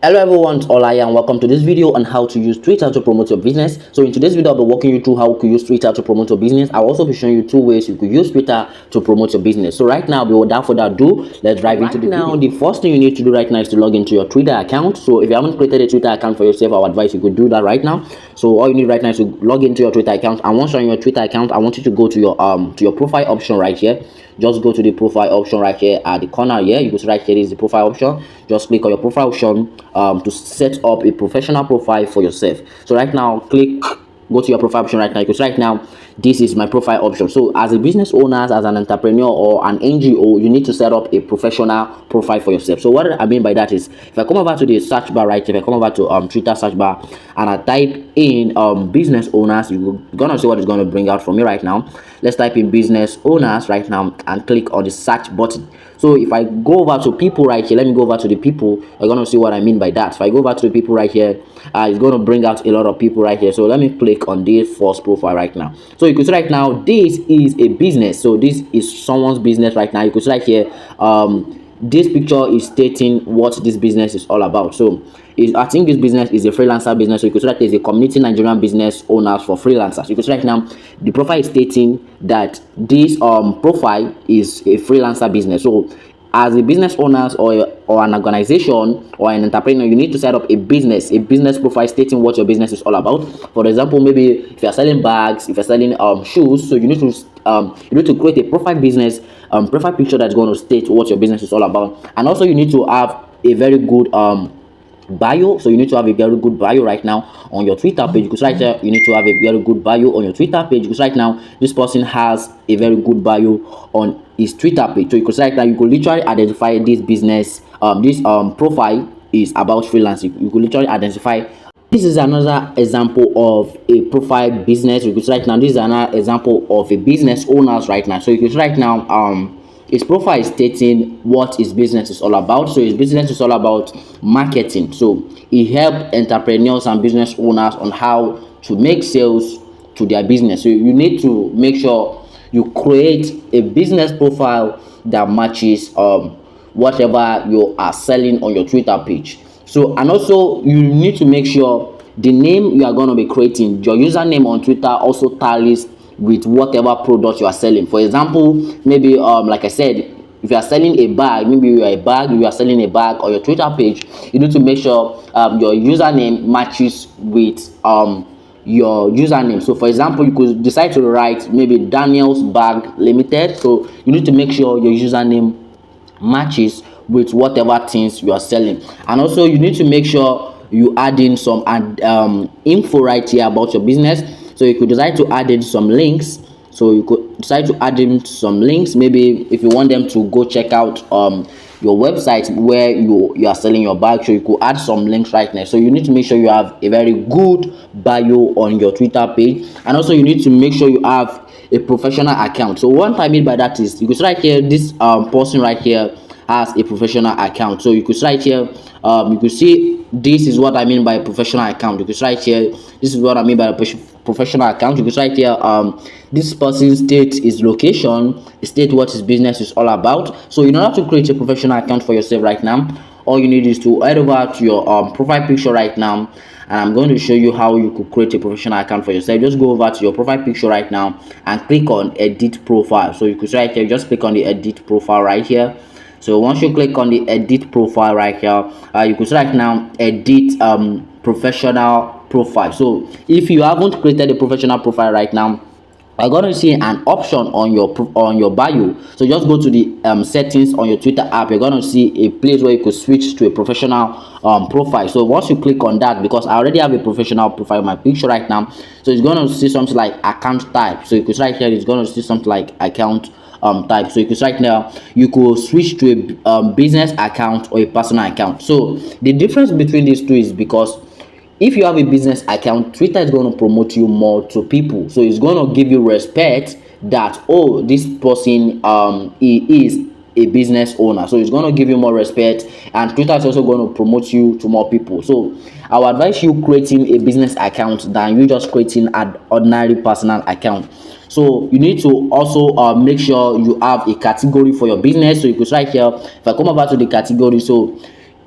Hello everyone, it's Olaya and welcome to this video on how to use Twitter to promote your business. So in today's video, I'll be walking you through how you could use Twitter to promote your business. I'll also be showing you two ways you could use Twitter to promote your business. So right now, without further ado, let's dive into the video. The first thing you need to do right now is to log into your Twitter account. So if you haven't created a Twitter account for yourself, I would advise you could do that right now. So all you need right now is to log into your Twitter account. And once you're on your Twitter account, I want you to go to your profile option right here. Just go to the profile option right here at the corner here. You go to right here is the profile option. Just click on your profile option to set up a professional profile for yourself. So right now, go to your profile option right now, because right now this is my profile option. So as a business owner, as an entrepreneur or an NGO, you need to set up a professional profile for yourself. So what I mean by that is, if I come over to the search bar right here, if I come over to Twitter search bar and I type in business owners, you're gonna see what it's gonna bring out for me right now. Let's type in business owners right now and click on the search button. So if I go over to people right here, let me go over to the people. You're gonna see what I mean by that. If I go over to the people right here, it's gonna bring out a lot of people right here. So let me click on this first profile right now. So you can see right now this is a business. So this is someone's business right now. You can see right here, this picture is stating what this business is all about. So I think this business is a freelancer business. So you can see that there's a community Nigerian business owners for freelancers. You can see right now the profile is stating that this profile is a freelancer business. So as a business owners or an organization or an entrepreneur, you need to set up a business profile stating what your business is all about. For example, maybe if you're selling bags, if you're selling shoes, so you need to create a profile business profile picture that's going to state what your business is all about. And also you need to have a very good bio. So you need to have a very good bio right now on your Twitter page, because right here you need to have a very good bio on your Twitter page, because right now this person has a very good bio on his Twitter page. So you could right now you could literally identify this business this profile is about freelancing. You could literally identify this is another example of a profile business. You could right now this is another example of a business owners right now. So you could right now his profile is stating what his business is all about. So his business is all about marketing. So he helps entrepreneurs and business owners on how to make sales to their business. So you need to make sure you create a business profile that matches whatever you are selling on your Twitter page. So and also you need to make sure the name you are going to be creating, your username on Twitter, also tallies with whatever product you are selling. For example, maybe like I said, if you are selling a bag, maybe you are selling a bag on your Twitter page, you need to make sure your username matches with your username. So for example, you could decide to write maybe Daniel's Bag Limited. So you need to make sure your username matches with whatever things you are selling. And also you need to make sure you add in some info right here about your business. So you could decide to add in some links. So you could decide to add in some links. Maybe if you want them to go check out your website where you are selling your bag, so you could add some links right now. So you need to make sure you have a very good bio on your Twitter page, and also you need to make sure you have a professional account. So what I mean by that is, you could see right here this person right here has a professional account. So you could see right here you could see this is what I mean by a professional account. You could see right here this is what I mean by a professional account. You could see right here this person states his location, state what his business is all about. So in order to create a professional account for yourself right now, all you need is to head over to your profile picture right now, and I'm going to show you how you could create a professional account for yourself. Just go over to your profile picture right now and click on edit profile. So you could see right here, just click on the edit profile right here. So once you click on the edit profile right here, you could see right now edit professional profile. So if you haven't created a professional profile right now, you're going to see an option on your bio. So just go to the settings on your Twitter app. You're going to see a place where you could switch to a professional profile. So once you click on that, because I already have a professional profile in my picture right now, so it's going to see something like account type. So you could right here, it's going to see something like account type. So you could right now you could switch to a business account or a personal account. So the difference between these two is because if you have a business account, Twitter is going to promote you more to people. So it's going to give you respect that, oh, this person he is a business owner. So it's going to give you more respect, and Twitter is also going to promote you to more people. So I would advise you creating a business account than you just creating an ordinary personal account. So you need to also make sure you have a category for your business. So you could right here, if I come over to the category, so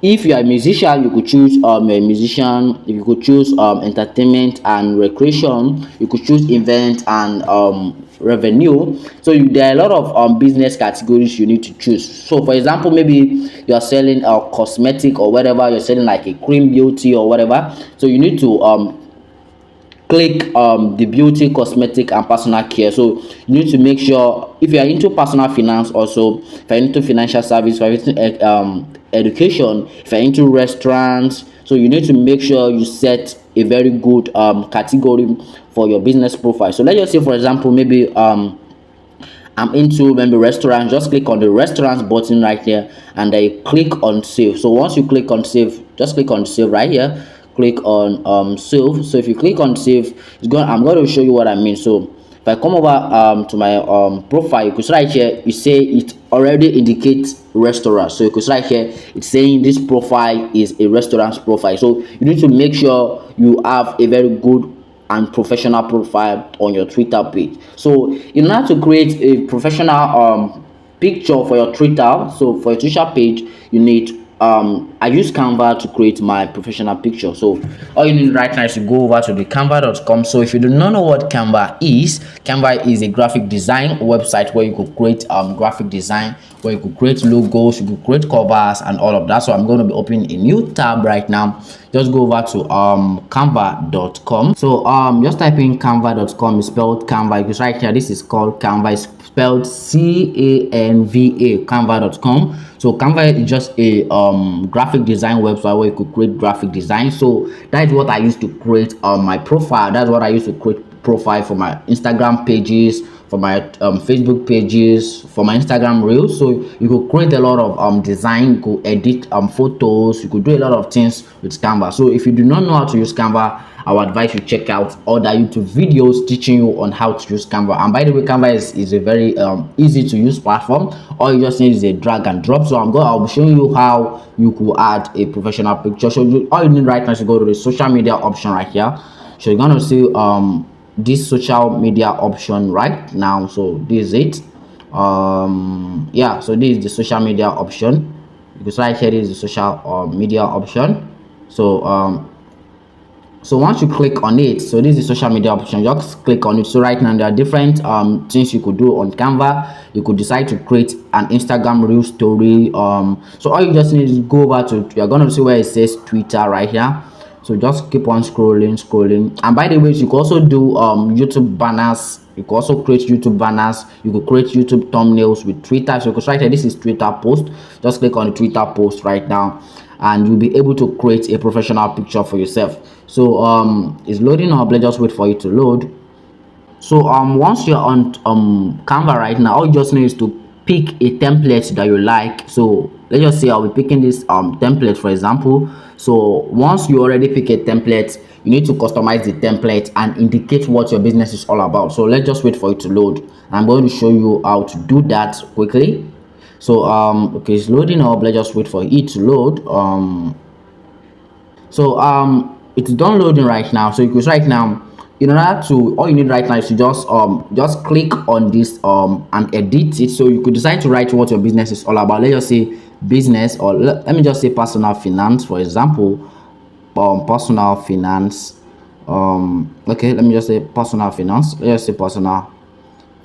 if you are a musician, you could choose a musician. If you could choose entertainment and recreation, you could choose event and revenue. So there are a lot of business categories you need to choose. So for example, maybe you are selling a cosmetic or whatever, you're selling like a cream beauty or whatever, so you need to click the beauty, cosmetic and personal care. So you need to make sure, if you are into personal finance, also if you're into financial service, if you're into education, if you're into restaurants, so you need to make sure you set a very good category for your business profile. So let's just say, for example, maybe I'm into maybe restaurants. Just click on the restaurants button right here and then click on save. So once you click on save, just click on save right here, click on save. So if you click on save, I'm going to show you what I mean. So if I come over to my profile, you could see right here, you say it already indicates restaurant. So you could see right here, it's saying this profile is a restaurant's profile. So you need to make sure you have a very good and professional profile on your Twitter page. So in order to create a professional picture for your Twitter, so for your Twitter page, you need I use Canva to create my professional picture. So all you need right now is to go over to the canva.com. So if you do not know what Canva is a graphic design website where you could create graphic design, where you could create logos, you could create covers and all of that. So I'm going to be opening a new tab right now. Just go over to canva.com. So just type in canva.com. It's spelled Canva. Because right here, this is called Canva. It's spelled Canva, canva.com. So Canva is just a graphic design website where you could create graphic design. So that is what I used to create my profile. That's what I used to create profile for my Instagram pages, for my Facebook pages, for my Instagram reels. So you could create a lot of design, you could edit photos, you could do a lot of things with Canva. So if you do not know how to use Canva, I would advise you check out other YouTube videos teaching you on how to use Canva. And by the way, Canva is a very easy to use platform. All you just need is a drag and drop. So I'll be showing you how you could add a professional picture. So all you need right now is to go to the social media option right here. So you're gonna see this social media option right now. So this is it. Yeah, so this is the social media option. Because right here is the social media option. So once you click on it, so this is the social media option, just click on it. So right now there are different things you could do on Canva. You could decide to create an Instagram reel story. So all you just need is go over to, you're gonna see where it says Twitter right here. So just keep on scrolling. And by the way, you could also do YouTube banners. You could also create YouTube banners. You could create YouTube thumbnails with Twitter. So because right here, this is Twitter post. Just click on the Twitter post right now, and you'll be able to create a professional picture for yourself. So it's loading up. Let's just wait for it to load. So once you're on Canva right now, all you just need is to pick a template that you like. So let's just say I'll be picking this template, for example. So once you already pick a template, you need to customize the template and indicate what your business is all about. So let's just wait for it to load. I'm going to show you how to do that quickly. So okay, it's loading up. Let's just wait for it to load. It's downloading right now. So because right now, in order to, all you need right now is to just click on this and edit it. So you could decide to write what your business is all about. Let's just say business, or let me just say personal finance, for example. Personal finance. Okay, let me just say personal finance. Let's say personal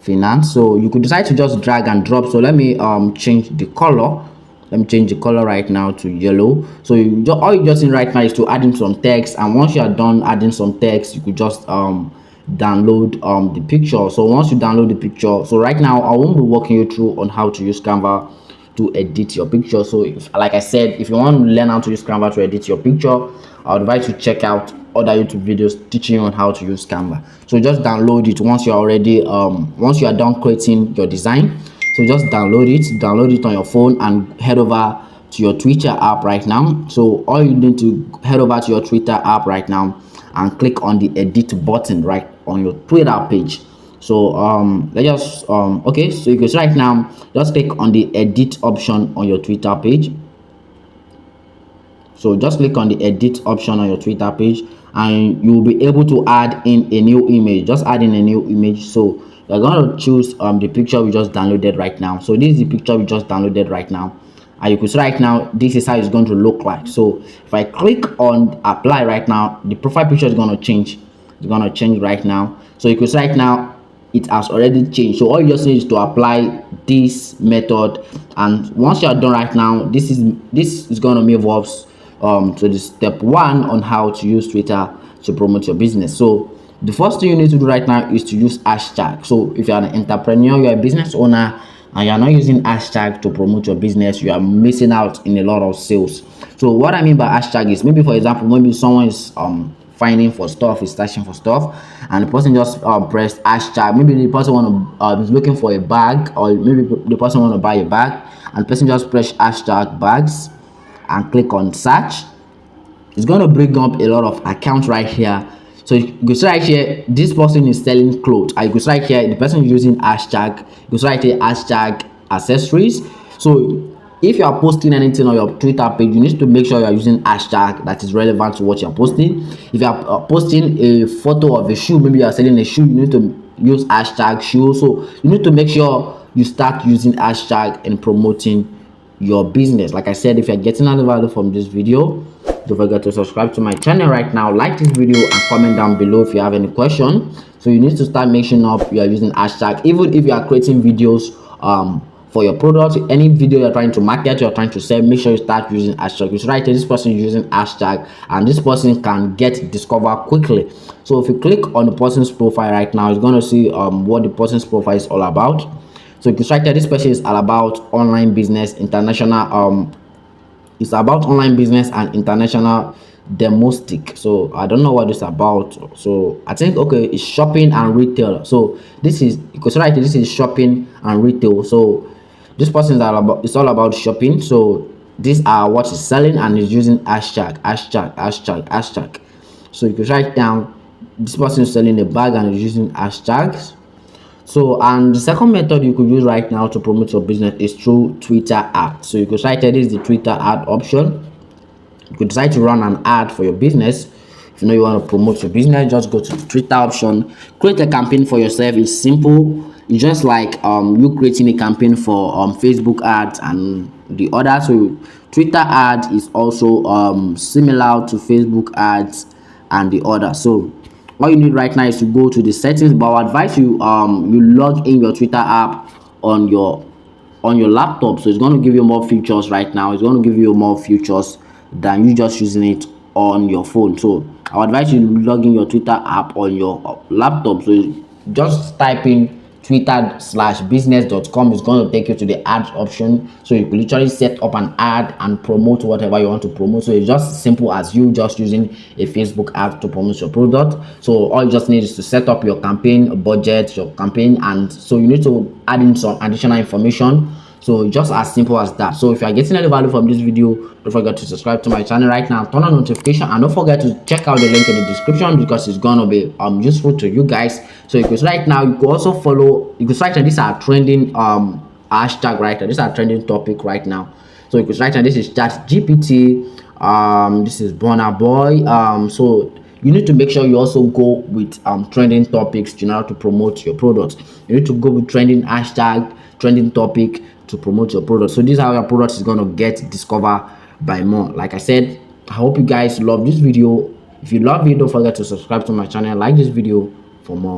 finance. So you could decide to just drag and drop. So let me change the color. Let me change the color right now to yellow. So all you just need right now is to add in some text, and once you are done adding some text, you could just download the picture. So once you download the picture, so right now I won't be walking you through on how to use Canva to edit your picture. So like I said, if you want to learn how to use Canva to edit your picture, I would advise you to check out other YouTube videos teaching you on how to use Canva. So just download it once you're already once you are done creating your design. So just download it on your phone and head over to your Twitter app right now. So all you need to head over to your Twitter app right now and click on the edit button right on your Twitter page. So let's just okay, so you can right now just click on the edit option on your Twitter page. So just click on the edit option on your Twitter page, and you'll be able to add in a new image. Just add in a new image. So you're going to choose the picture we just downloaded right now. So this is the picture we just downloaded right now, and you could see right now this is how it's going to look like. So if I click on apply right now, the profile picture is going to change. It's going to change right now. So you could see right now it has already changed. So all you just need is to apply this method, and once you are done right now, this is going to move us to the step 1 on how to use Twitter to promote your business. So the first thing you need to do right now is to use hashtag. So if you're an entrepreneur, you're a business owner, and you're not using hashtag to promote your business, you are missing out in a lot of sales. So what I mean by hashtag is, maybe for example, maybe someone is finding for stuff, is searching for stuff, and the person just pressed hashtag. Maybe the person is looking for a bag, or maybe the person want to buy a bag, and the person just press hashtag bags and click on search. It's going to bring up a lot of accounts right here. So you go right here, this person is selling clothes. I go right here, the person is using hashtag. You go right here, hashtag accessories. So if you are posting anything on your Twitter page, you need to make sure you are using hashtag that is relevant to what you are posting. If you are posting a photo of a shoe, maybe you are selling a shoe, you need to use hashtag shoe. So you need to make sure you start using hashtag in promoting your business. Like I said, if you're getting any value from this video, don't forget to subscribe to my channel right now, like this video, and comment down below if you have any question. So you need to start making up you are using hashtag. Even if you are creating videos for your product, any video you're trying to market, you're trying to sell, make sure you start using hashtag. It's right here, this person is using hashtag, and this person can get discovered quickly. So if you click on the person's profile right now, it's going to see what the person's profile is all about. So you can strike that this person is all about online business, international it's about online business and international domestic. So I don't know what it's about. So I think, okay, it's shopping and retail. So this is, because right, this is shopping and retail. So this person is all about, it's all about shopping. So these are what is selling, and is using hashtag. So you can write down this person is selling a bag and is using hashtags. So, and the second method you could use right now to promote your business is through Twitter ad. So you could decide that is the Twitter ad option. You could decide to run an ad for your business. If you know you want to promote your business, just go to the Twitter option, create a campaign for yourself. It's simple. It's just like you creating a campaign for Facebook ads and the other. So Twitter ad is also similar to Facebook ads and the other. So all you need right now is to go to the settings, but I advise you you log in your Twitter app on your laptop. So it's going to give you more features right now. It's going to give you more features than you just using it on your phone. So I advise you log in your Twitter app on your laptop. So just type in twitter/business.com. is going to take you to the ads option, so you can literally set up an ad and promote whatever you want to promote. So it's just as simple as you just using a Facebook ad to promote your product. So all you just need is to set up your campaign budget, your campaign, and so you need to add in some additional information. So just as simple as that. So if you are getting any value from this video, don't forget to subscribe to my channel right now, turn on notification, and don't forget to check out the link in the description, because it's gonna be useful to you guys. So because right now you can also follow, you can write that these are trending hashtag right now, these are trending topic right now. So you can write that this is ChatGPT, this is Burna Boy. So you need to make sure you also go with trending topics in order to promote your products. You need to go with trending hashtag, trending topic to promote your product. So this is how your product is going to get discovered by more. Like I said, I hope you guys love this video. If you love it, don't forget to subscribe to my channel, like this video for more.